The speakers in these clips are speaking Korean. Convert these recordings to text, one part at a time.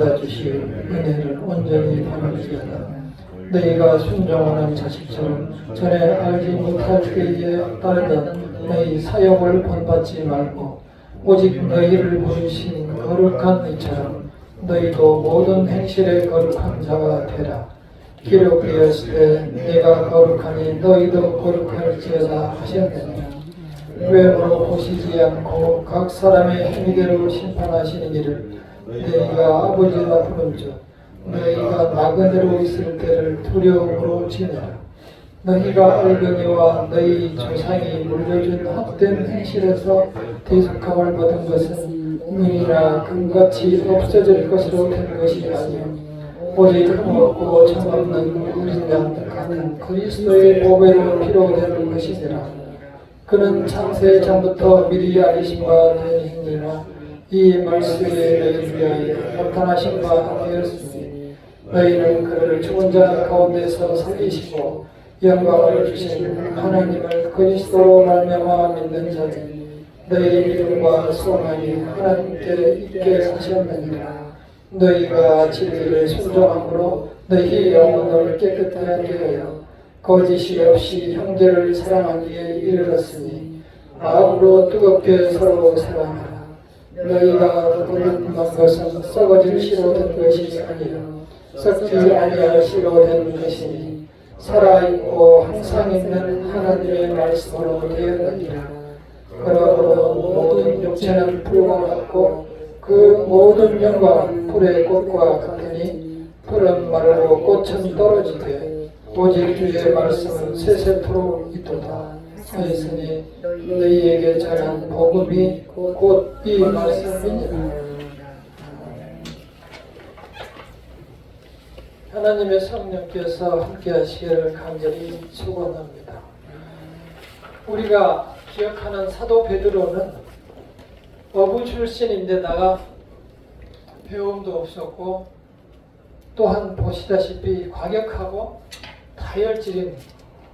받아주시오 은혜를 온전히 받을지어다. 너희가 순종하는 자식처럼 전에 알지 못할 때에 따르던 너희 사역을 본받지 말고 오직 너희를 부르신 거룩한 이처럼 너희도 모든 행실에 거룩한 자가 되라. 기록되었을 때 내가 거룩하니 너희도 거룩할지어다 하셨느니라. 외모로 보시지 않고 각 사람의 행위대로 심판하시는 이를 너희가 아버지라 부른즉 너희가 나그네로 있을 때를 두려움으로 지내라. 너희가 알거니와 너희 조상이 물려준 헛된 행실에서 대속함을 받은 것은 은이나 금같이 없어질 것으로 된 것이 아니요 오직 흠없고 참없는 어린 양 같은 그리스도의 보배로 피로 된 것이니라. 그는 창세 전부터 미리 알리신 바 된 행위나 이 말씀에 너희를 위하여 나타나신 바 되었으니 너희는 그를 죽은 자 가운데서 살리시고 영광을 주신 하나님을 그리스도로 말미암아 믿는 자들이 너희 믿음과 소망이 하나님께 있게 하셨느니라. 너희가 진리를 순종함으로 너희 영혼을 깨끗하게 하여 거짓이 없이 형제를 사랑하기에 이르렀으니 마음으로 뜨겁게 서로 사랑하라. 너희가 거듭난 것은 썩어질 씨로 된 것이 아니요 썩지 아니할 씨로 된 것이니 살아있고 항상 있는 하나님의 말씀으로 되었느니라. 그러므로 모든 육체는 불과 같고 그 모든 영광은 불의 꽃과 같으니 풀은 마르고 꽃은 떨어지되 오직 주의 말씀은 세세토록 있도다 하였으니 너희에게 전한 복음이 곧 이 말씀이니라. 하나님의 성령께서 함께 하시기를 간절히 축원합니다. 우리가 기억하는 사도 베드로는 어부 출신인데다가 배움도 없었고 또한 보시다시피 과격하고 다혈질인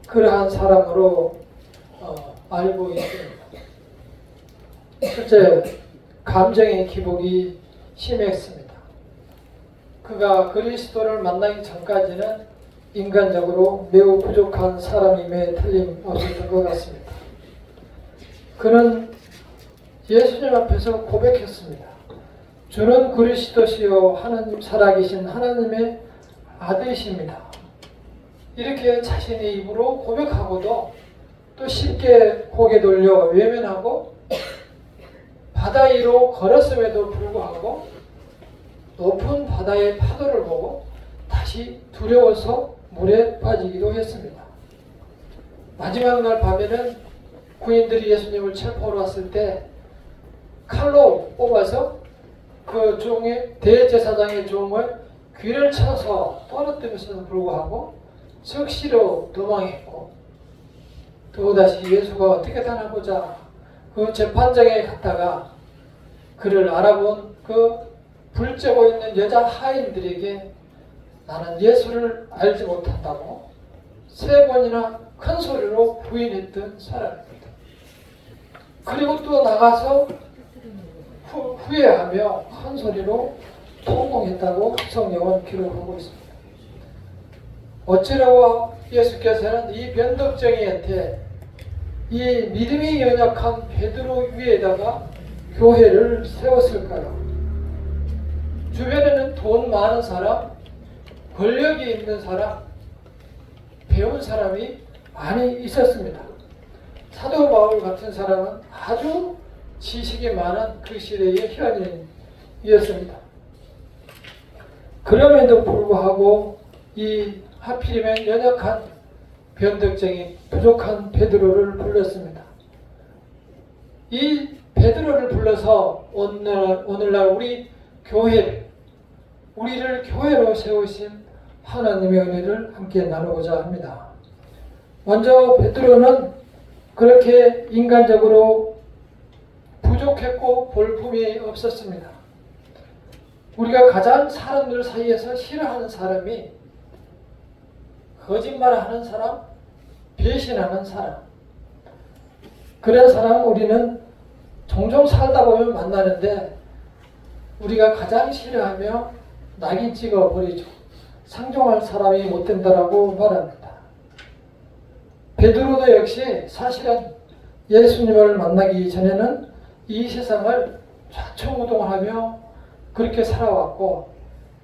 그러한 사람으로 알고 있습니다. 실제 감정의 기복이 심했습니다. 그가 그리스도를 만나기 전까지는 인간적으로 매우 부족한 사람임에 틀림없었던 것 같습니다. 그는 예수님 앞에서 고백했습니다. 주는 그리스도시요 하나님 살아계신 하나님의 아들이십니다. 이렇게 자신의 입으로 고백하고도 또 쉽게 고개 돌려 외면하고 바다 위로 걸었음에도 불구하고 높은 바다의 파도를 보고 다시 두려워서 물에 빠지기도 했습니다. 마지막 날 밤에는 군인들이 예수님을 체포하러 왔을 때 칼로 뽑아서 그 종의 대제사장의 종을 귀를 쳐서 떨어뜨렸음에도 불구하고 즉시로 도망했고 또다시 예수가 어떻게 당하고자 그 재판장에 갔다가 그를 알아본 그 불쬐고 있는 여자 하인들에게 나는 예수를 알지 못한다고 3번이나 큰 소리로 부인했던 사람입니다. 그리고 또 나가서 후회하며 큰 소리로 통곡했다고 성경은 기록하고 있습니다. 어찌라고 예수께서는 이 변덕쟁이한테 이 믿음이 연약한 베드로 위에다가 교회를 세웠을까요? 주변에는 돈 많은 사람, 권력이 있는 사람, 배운 사람이 많이 있었습니다. 사도 바울 같은 사람은 아주 지식이 많은 그 시대의 현인이었습니다. 그럼에도 불구하고 이 하필이면 연약한 변덕쟁이 부족한 베드로를 불렀습니다. 이 베드로를 불러서 오늘날 우리 교회를 우리를 교회로 세우신 하나님의 은혜를 함께 나누고자 합니다. 먼저 베드로는 그렇게 인간적으로 부족했고 볼품이 없었습니다. 우리가 가장 사람들 사이에서 싫어하는 사람이 거짓말하는 사람, 배신하는 사람. 그런 사람 우리는 종종 살다 보면 만나는데 우리가 가장 싫어하며 낙인 찍어 버리죠. 상종할 사람이 못 된다라고 말합니다. 베드로도 역시 사실은 예수님을 만나기 전에는 이 세상을 좌충우동하며 그렇게 살아왔고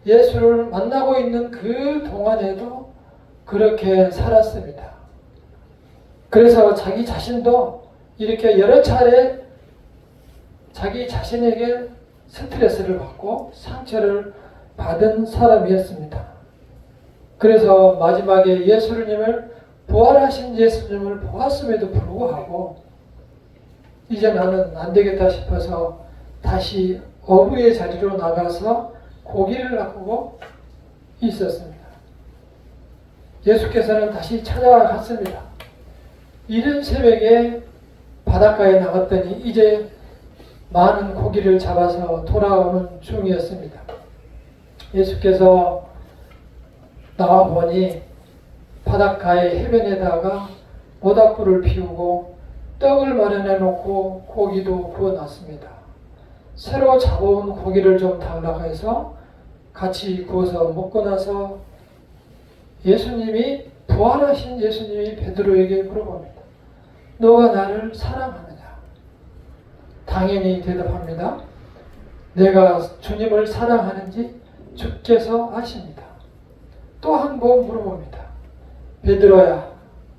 예수를 만나고 있는 그 동안에도 그렇게 살았습니다. 그래서 자기 자신도 이렇게 여러 차례 자기 자신에게 스트레스를 받고 상처를 받은 사람이었습니다. 그래서 마지막에 예수님을 부활하신 예수님을 보았음에도 불구하고 이제 나는 안 되겠다 싶어서 다시 어부의 자리로 나가서 고기를 낚고 있었습니다. 예수께서는 다시 찾아갔습니다. 이른 새벽에 바닷가에 나갔더니 이제 많은 고기를 잡아서 돌아오는 중이었습니다. 예수께서 나와보니 바닷가의 해변에다가 모닥불을 피우고 떡을 마련해 놓고 고기도 구워놨습니다. 새로 잡아온 고기를 좀 달라고 해서 같이 구워서 먹고 나서 예수님이 부활하신 예수님이 베드로에게 물어봅니다. 너가 나를 사랑하느냐? 당연히 대답합니다. 내가 주님을 사랑하는지 주께서 아십니다. 또 한 번 물어봅니다. 베드로야,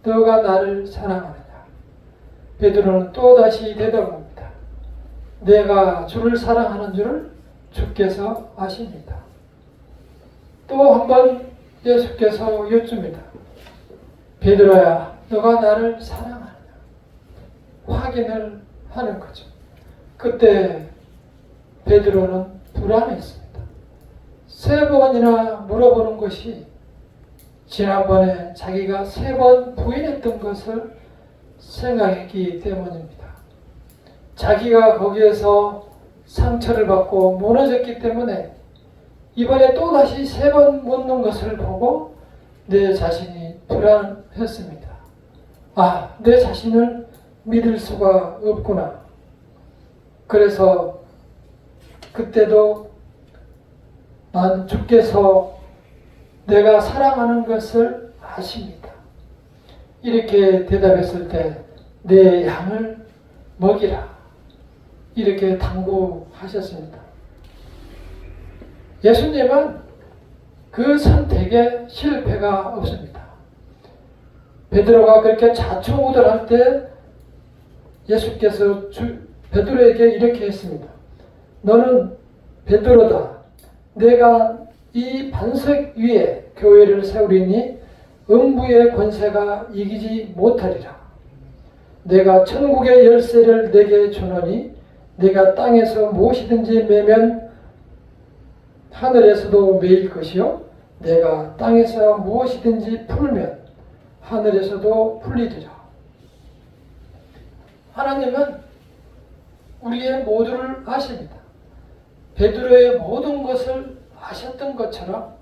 너가 나를 사랑하느냐? 베드로는 또다시 대답합니다. 내가 주를 사랑하는 줄을 주께서 아십니다. 또 한 번 예수께서 여쭙니다. 베드로야, 너가 나를 사랑하느냐? 확인을 하는 거죠. 그때 베드로는 불안했습니다. 3번이나 물어보는 것이 지난번에 자기가 3번 부인했던 것을 생각했기 때문입니다. 자기가 거기에서 상처를 받고 무너졌기 때문에 이번에 또다시 3번 묻는 것을 보고 내 자신이 불안했습니다. 아, 내 자신을 믿을 수가 없구나. 그래서 그때도 난 주께서 내가 사랑하는 것을 아십니다. 이렇게 대답했을 때 내 양을 먹이라. 이렇게 당부하셨습니다. 예수님은 그 선택에 실패가 없습니다. 베드로가 그렇게 좌충우돌할 때 예수께서 베드로에게 이렇게 했습니다. 너는 베드로다. 내가 이 반석 위에 교회를 세우리니 음부의 권세가 이기지 못하리라. 내가 천국의 열쇠를 내게 주노니 내가 땅에서 무엇이든지 매면 하늘에서도 매일 것이요 내가 땅에서 무엇이든지 풀면 하늘에서도 풀리리라. 하나님은 우리의 모두를 아십니다. 베드로의 모든 것을 아셨던 것처럼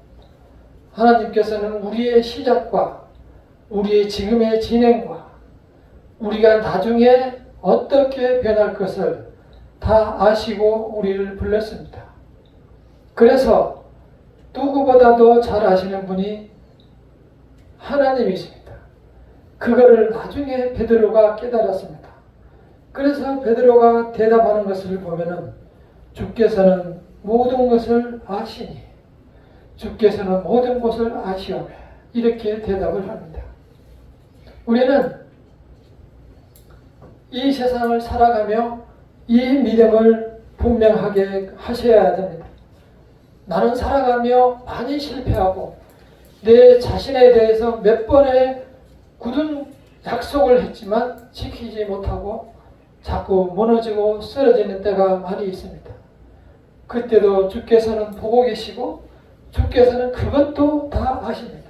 하나님께서는 우리의 시작과 우리의 지금의 진행과 우리가 나중에 어떻게 변할 것을 다 아시고 우리를 불렀습니다. 그래서 누구보다도 잘 아시는 분이 하나님이십니다. 그거를 나중에 베드로가 깨달았습니다. 그래서 베드로가 대답하는 것을 보면은 주께서는 모든 것을 아시니 주께서는 모든 것을 아시오매 이렇게 대답을 합니다. 우리는 이 세상을 살아가며 이 믿음을 분명하게 하셔야 됩니다. 나는 살아가며 많이 실패하고 내 자신에 대해서 몇 번의 굳은 약속을 했지만 지키지 못하고 자꾸 무너지고 쓰러지는 때가 많이 있습니다. 그때도 주께서는 보고 계시고 주께서는 그것도 다 아십니다.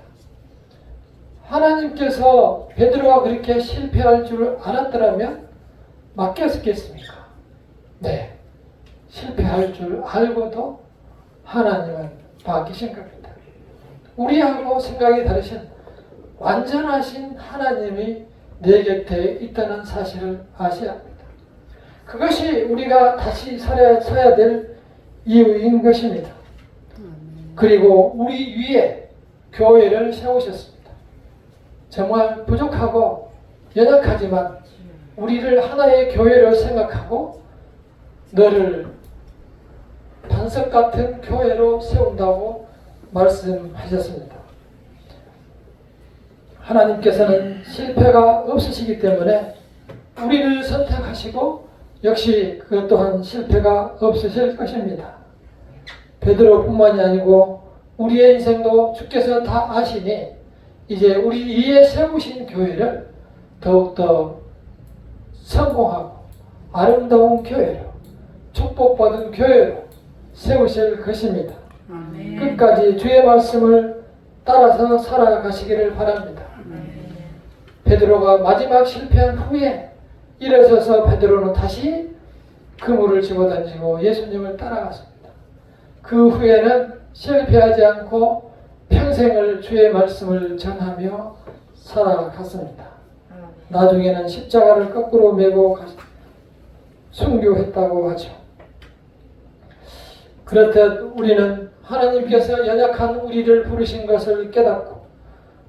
하나님께서 베드로가 그렇게 실패할 줄 알았더라면 맡겼겠습니까? 네. 실패할 줄 알고도 하나님은 맡기신 겁니다. 우리하고 생각이 다르신 완전하신 하나님이 내 곁에 있다는 사실을 아셔야 합니다. 그것이 우리가 다시 서야 될 이유인 것입니다. 그리고 우리 위에 교회를 세우셨습니다. 정말 부족하고 연약하지만 우리를 하나의 교회로 생각하고 너를 반석 같은 교회로 세운다고 말씀하셨습니다. 하나님께서는 실패가 없으시기 때문에 우리를 선택하시고 역시 그것 또한 실패가 없으실 것입니다. 베드로뿐만이 아니고 우리의 인생도 주께서 다 아시니 이제 우리 위에 세우신 교회를 더욱더 성공하고 아름다운 교회로 축복받은 교회로 세우실 것입니다. 끝까지 주의 말씀을 따라서 살아가시기를 바랍니다. 베드로가 마지막 실패한 후에 일어서서 베드로는 다시 그물을 집어던지고 예수님을 따라갔습니다. 그 후에는 실패하지 않고 평생을 주의 말씀을 전하며 살아갔습니다. 나중에는 십자가를 거꾸로 메고 순교했다고 하죠. 그렇듯 우리는 하나님께서 연약한 우리를 부르신 것을 깨닫고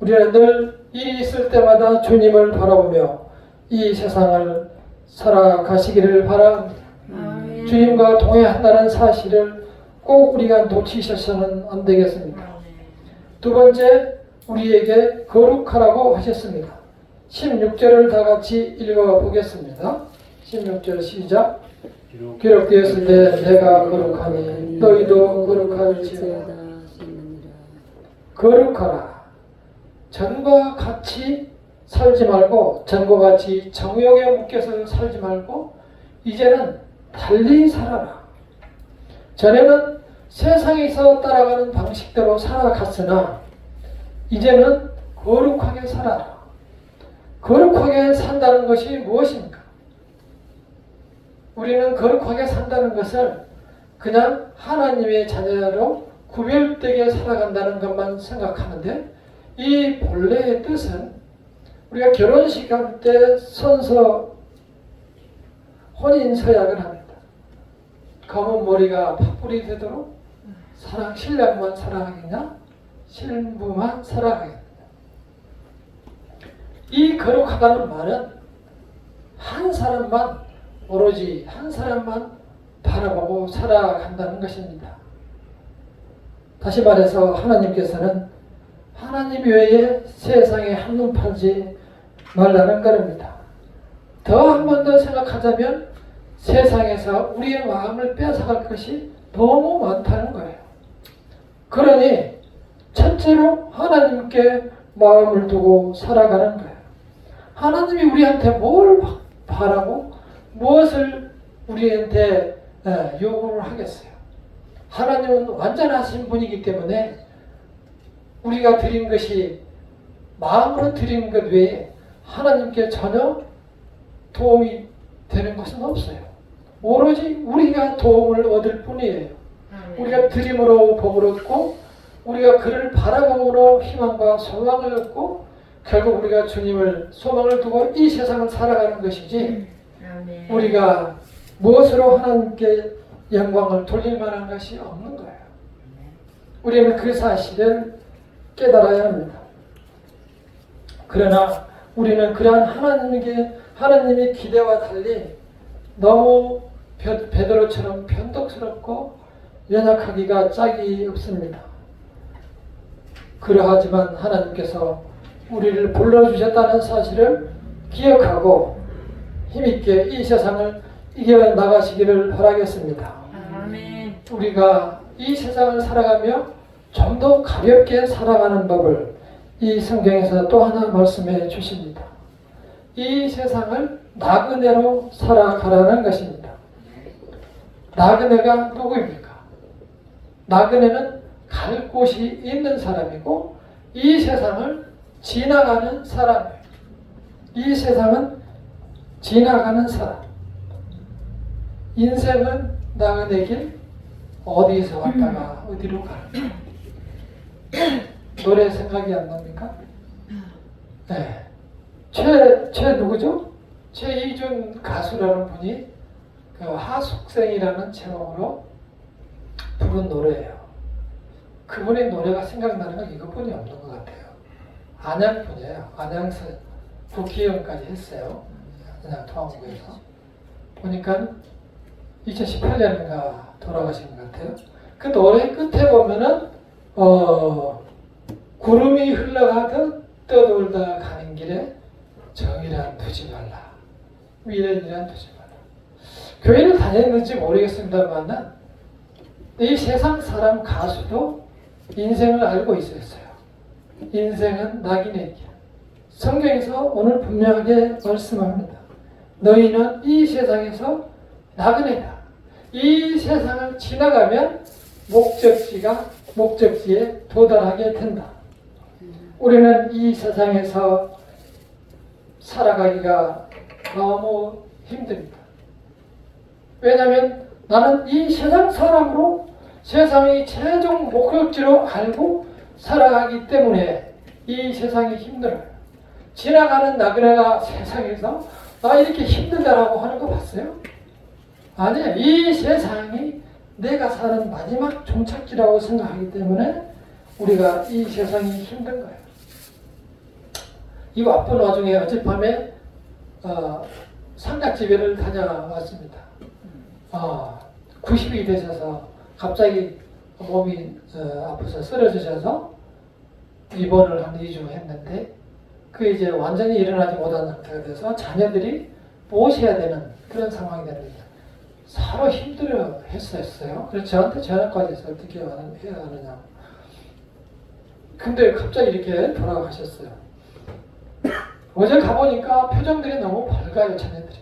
우리는 늘 일이 있을 때마다 주님을 바라보며 이 세상을 살아가시기를 바랍니다. 주님과 동행한다는 사실을 꼭 우리가 놓치셔서는 안 되겠습니다. 두 번째, 우리에게 거룩하라고 하셨습니다. 16절을 다 같이 읽어보겠습니다. 16절 시작. 기록되었을 때 내가 거룩하니 너희도 거룩할지어다. 거룩하라. 전과 같이 살지 말고 전과 같이 정욕에 묶여서 살지 말고 이제는 달리 살아라. 전에는 세상에서 따라가는 방식대로 살아갔으나 이제는 거룩하게 살아라. 거룩하게 산다는 것이 무엇입니까? 우리는 거룩하게 산다는 것을 그냥 하나님의 자녀로 구별되게 살아간다는 것만 생각하는데 이 본래의 뜻은 우리가 결혼식 할 때 선서 혼인 서약을 합니다. 검은 머리가 팥불이 되도록 신랑만 사랑하겠냐? 신부만 사랑하겠냐? 이 거룩하다는 말은 한 사람만 오로지 한 사람만 바라보고 살아간다는 것입니다. 다시 말해서 하나님께서는 하나님 외에 세상에 한눈 팔지 말라는 것입니다. 더 한 번 더 생각하자면 세상에서 우리의 마음을 뺏어갈 것이 너무 많다는 거예요. 그러니 첫째로 하나님께 마음을 두고 살아가는 거예요. 하나님이 우리한테 뭘 바라고 무엇을 우리한테 요구를 하겠어요. 하나님은 완전하신 분이기 때문에 우리가 드린 것이 마음으로 드린 것 외에 하나님께 전혀 도움이 되는 것은 없어요. 오로지 우리가 도움을 얻을 뿐이에요. 우리가 드림으로 복을 얻고 우리가 그를 바라봄으로 희망과 소망을 얻고 결국 우리가 주님을 소망을 두고 이 세상을 살아가는 것이지 우리가 무엇으로 하나님께 영광을 돌릴 만한 것이 없는 거예요. 우리는 그 사실을 깨달아야 합니다. 그러나 우리는 그러한 하나님의 기대와 달리 너무 베드로처럼 변덕스럽고 연약하기가 짝이 없습니다. 그러하지만 하나님께서 우리를 불러주셨다는 사실을 기억하고 힘있게 이 세상을 이겨나가시기를 바라겠습니다. 아멘. 우리가 이 세상을 살아가며 좀 더 가볍게 살아가는 법을 이 성경에서 또 하나 말씀해 주십니다. 이 세상을 나그네로 살아가라는 것입니다. 나그네가 누구입니까? 나그네는 갈 곳이 있는 사람이고 이 세상을 지나가는 사람이에요. 이 세상은 지나가는 사람. 인생은 나그네 길 어디에서 왔다가 어디로 가는 노래 생각이 안 납니까? 네. 최 누구죠? 최희준 가수라는 분이 그 하숙생이라는 제목으로 부른 노래예요. 그분의 노래가 생각나는 건 이것뿐이 없는 것 같아요. 안양분이에요. 안양서 국회의원까지 했어요. 안양 토안구에서. 보니까 2018년인가 돌아가신 것 같아요. 그 노래 끝에 보면은 구름이 흘러가듯 떠돌다 가는 길에 정이란 두지 말라. 미련이란 두지 말라. 교회를 다녔는지 모르겠습니다만 이 세상 사람 가수도 인생을 알고 있었어요. 인생은 낙인의 길. 성경에서 오늘 분명하게 말씀합니다. 너희는 이 세상에서 나그네다. 이 세상을 지나가면 목적지에 도달하게 된다. 우리는 이 세상에서 살아가기가 너무 힘듭니다. 왜냐하면 나는 이 세상 사람으로 세상의 최종 목적지로 알고 살아가기 때문에 이 세상이 힘들어요. 지나가는 나그네가 세상에서 나 이렇게 힘들다라고 하는 거 봤어요? 아니에요. 이 세상이 내가 사는 마지막 종착지라고 생각하기 때문에 우리가 이 세상이 힘든 거예요. 이 바쁜 와중에 어젯밤에 상가집회를 다녀왔습니다. 90이 되셔서 갑자기 몸이 아파서 쓰러지셔서 입원을 한 2주 했는데 그게 이제 완전히 일어나지 못한 상태가 돼서 자녀들이 모셔야 되는 그런 상황이 됩니다. 서로 힘들어 했었어요. 그래서 저한테 전화까지 해서 어떻게 해야 하느냐고. 근데 갑자기 이렇게 돌아가셨어요. 어제 가보니까 표정들이 너무 밝아요, 자녀들이.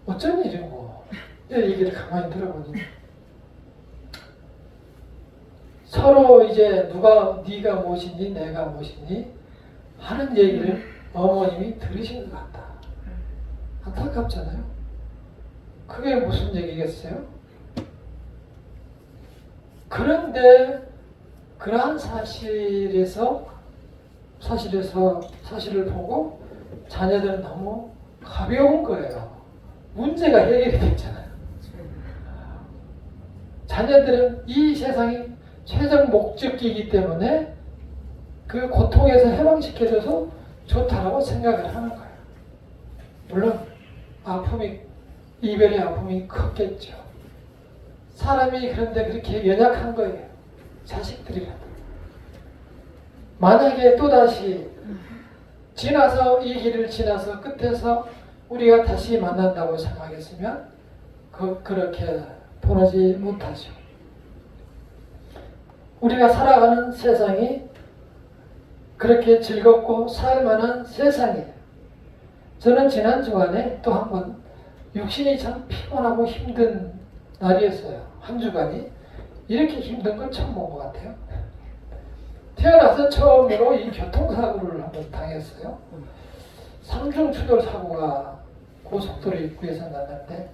어쩐 일이고. 이 얘기를 가만히 들어보니 서로 이제 네가 무엇이니 내가 무엇이니 하는 얘기를 어머님이 들으신 것 같다. 안타깝잖아요. 그게 무슨 얘기겠어요? 그런데 그러한 사실을 보고 자녀들은 너무 가벼운 거예요. 문제가 해결이 됐잖아요. 자녀들은 이 세상이 최종 목적이기 때문에 그 고통에서 해방시켜줘서 좋다라고 생각을 하는 거예요. 물론 이별의 아픔이 컸겠죠. 사람이 그런데 그렇게 연약한 거예요. 자식들이라도. 만약에 또다시 이 길을 지나서 끝에서 우리가 다시 만난다고 생각했으면 그렇게 보내지 못하죠. 우리가 살아가는 세상이 그렇게 즐겁고 살만한 세상이에요. 저는 지난 주간에 또 한 번 육신이 참 피곤하고 힘든 날이었어요. 한 주간이 이렇게 힘든 걸 처음 본 것 같아요. 태어나서 처음으로 이 교통사고를 한번 당했어요. 삼중추돌 사고가 고속도로 입구에서 났는데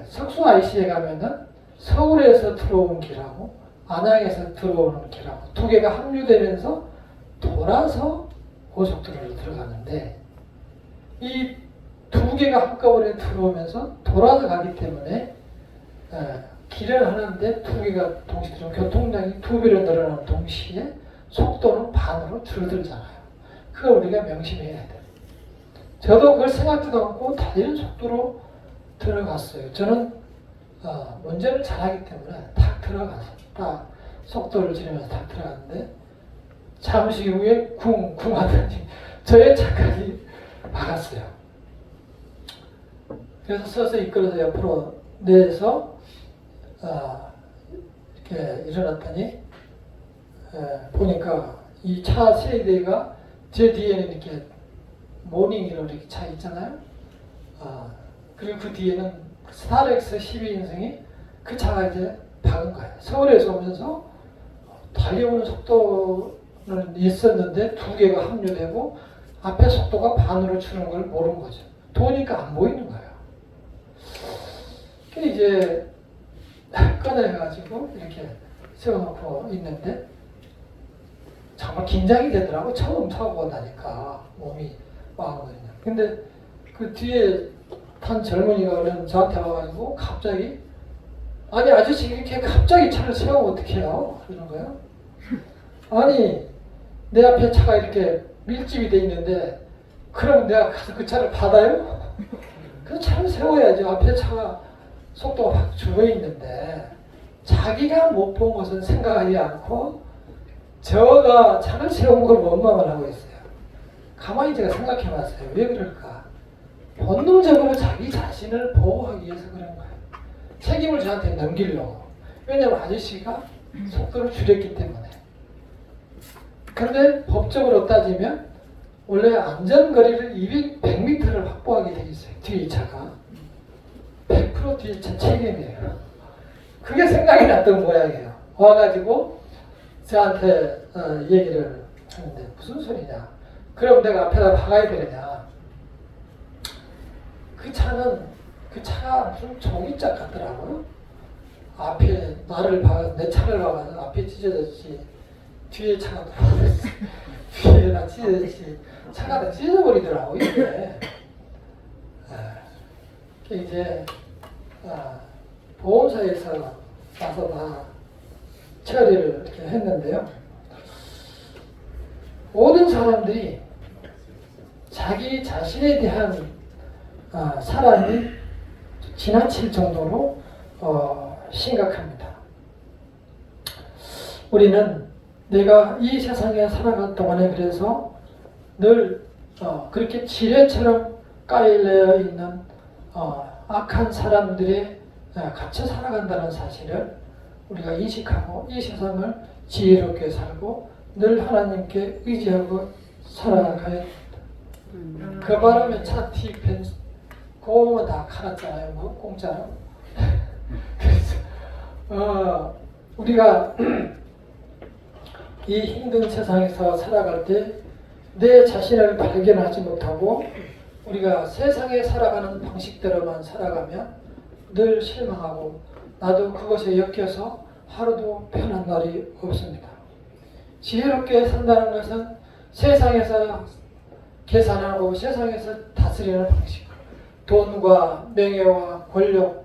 석순 IC에 가면은 서울에서 들어오는 길하고 안양에서 들어오는 길하고 두 개가 합류되면서 돌아서 고속도로로 들어가는데 이 두 개가 한꺼번에 들어오면서 돌아서 가기 때문에 길을 하는데 두 개가 동시에 들어오면 교통량이 2배로 늘어나는 동시에 속도는 반으로 줄어들잖아요. 그걸 우리가 명심해야 돼요. 저도 그걸 생각지도 않고 달리는 속도로 들어갔어요. 저는 운전을 잘하기 때문에 탁 들어가서 딱 속도를 줄이면서 탁 들어갔는데 잠시 후에 쿵 하더니 저의 차까지 박았어요. 그래서 서서히 이끌어서 옆으로 내서 이렇게 일어났더니 보니까 이 차 세 대가 제 뒤에는 이렇게 모닝으로 이렇게 차 있잖아요. 그리고 그 뒤에는 스타렉스 12인승이 그 차가 이제 박은 거예요. 서울에서 오면서 달려오는 속도는 있었는데 두 개가 합류되고 앞에 속도가 반으로 추는 걸 모르는 거죠. 도니까 안 보이는 거예요. 그 이제 꺼내가지고 이렇게 세워놓고 있는데 정말 긴장이 되더라고. 처음 사고가 나니까 몸이 마음거든요. 근데 그 뒤에 탄 젊은이가 저한테 와가지고 갑자기 아니 아저씨 이렇게 갑자기 차를 세우면 어떡해요? 그러는 거예요. 아니 내 앞에 차가 이렇게 밀집이 돼 있는데 그럼 내가 가서 그 차를 받아요? 그 차를 세워야지. 앞에 차가 속도가 확 죽어 있는데 자기가 못 본 것은 생각하지 않고 저가 차를 세운 걸 원망을 하고 있어요. 가만히 제가 생각해 봤어요. 왜 그럴까? 본능적으로 자기 자신을 보호하기 위해서 그런 거예요. 책임을 저한테 넘기려고. 왜냐하면 아저씨가 속도를 줄였기 때문에. 그런데 법적으로 따지면 원래 안전거리를 100m를 확보하게 돼 있어요. 뒤에 이 차가. 100% 뒤에 차 책임이에요. 그게 생각이 났던 모양이에요. 와가지고 저한테 얘기를 하는데 무슨 소리냐. 그럼 내가 앞에다 박아야 되느냐. 그 차가 무슨 종이짝 같더라고요. 앞에 내 차를 박아서 앞에 찢어졌지. 뒤에 차가 뒤에다 찢어졌지. 차가 다 찢어버리더라고 이게. 이제 보험사에서 와서 다 처리를 이렇게 했는데요. 모든 사람들이 자기 자신에 대한 사랑이 지나칠 정도로 심각합니다. 우리는 내가 이 세상에 살아갈 동안에 그래서 늘 그렇게 지뢰처럼 깔려 있는 악한 사람들에 갇혀 살아간다는 사실을 우리가 인식하고 이 세상을 지혜롭게 살고 늘 하나님께 의지하고 살아가야 합니다. 그 바람에 차 티펜 고음은 다 갈았잖아요. 뭐 공짜로. 그래서 우리가 이 힘든 세상에서 살아갈 때 내 자신을 발견하지 못하고 우리가 세상에 살아가는 방식대로만 살아가면 늘 실망하고 나도 그것에 엮여서 하루도 편한 날이 없습니다. 지혜롭게 산다는 것은 세상에서 계산하고 세상에서 다스리는 방식, 돈과 명예와 권력,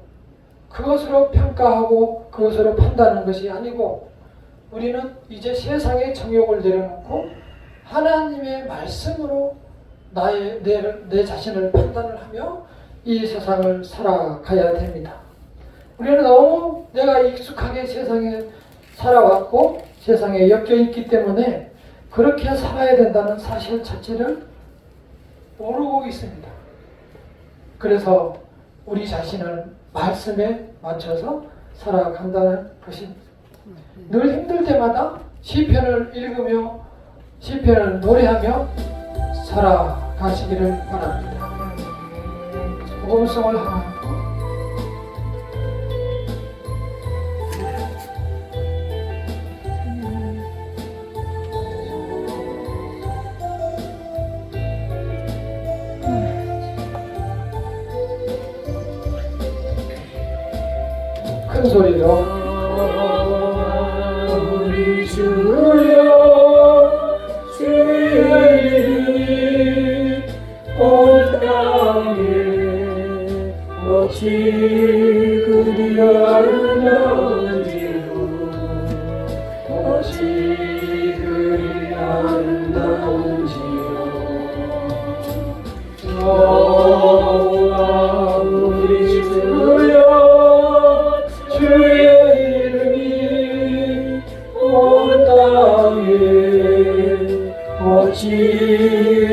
그것으로 평가하고 그것으로 판단하는 것이 아니고 우리는 이제 세상의 정욕을 내려놓고 하나님의 말씀으로 내 자신을 판단을 하며 이 세상을 살아가야 됩니다. 우리는 너무 내가 익숙하게 세상에 살아왔고 세상에 엮여 있기 때문에 그렇게 살아야 된다는 사실 자체를 모르고 있습니다. 그래서 우리 자신을 말씀에 맞춰서 살아간다는 것입니다. 늘 힘들 때마다 시편을 읽으며 시편을 노래하며 살아가시기를 바랍니다. 복음성을 하나 큰 소리로 우리 주여 주의 이름이 온 땅에 어찌 그리 아름다운지요 어찌 그리 아름다운지요 여호와 우리 주여 주의 이름이 온 땅에 어찌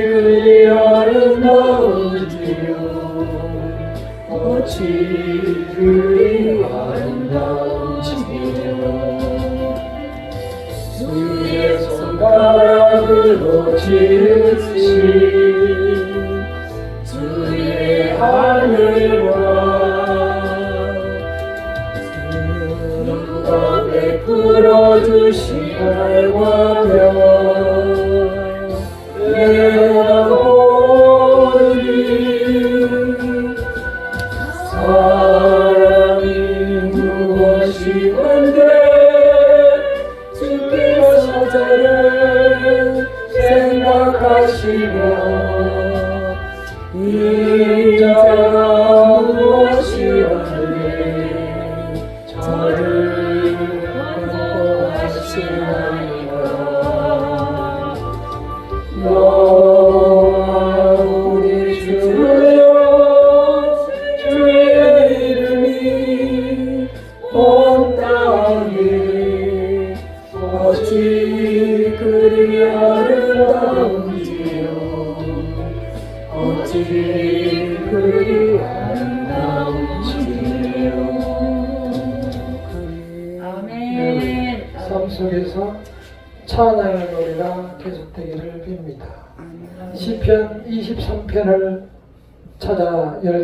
그리 아름다운지요 어찌 그리 아름다운지요 주의 손가락으로 지으신 주의 하늘과 누가 베풀어 주신 달과 별 내가 보니 사랑이 무엇이건데 주께서 저를 생각하시며 인자가 무엇이건데 주시나이까. 너와 우리 주여 주의 이름이 온 땅에 어찌 그리 아름다운지요. 어찌 그리 아름다운지요. 아멘. 삶 속에서 찬양의 노래가 계속되기를 빕니다. 시편 23편을 찾아 열게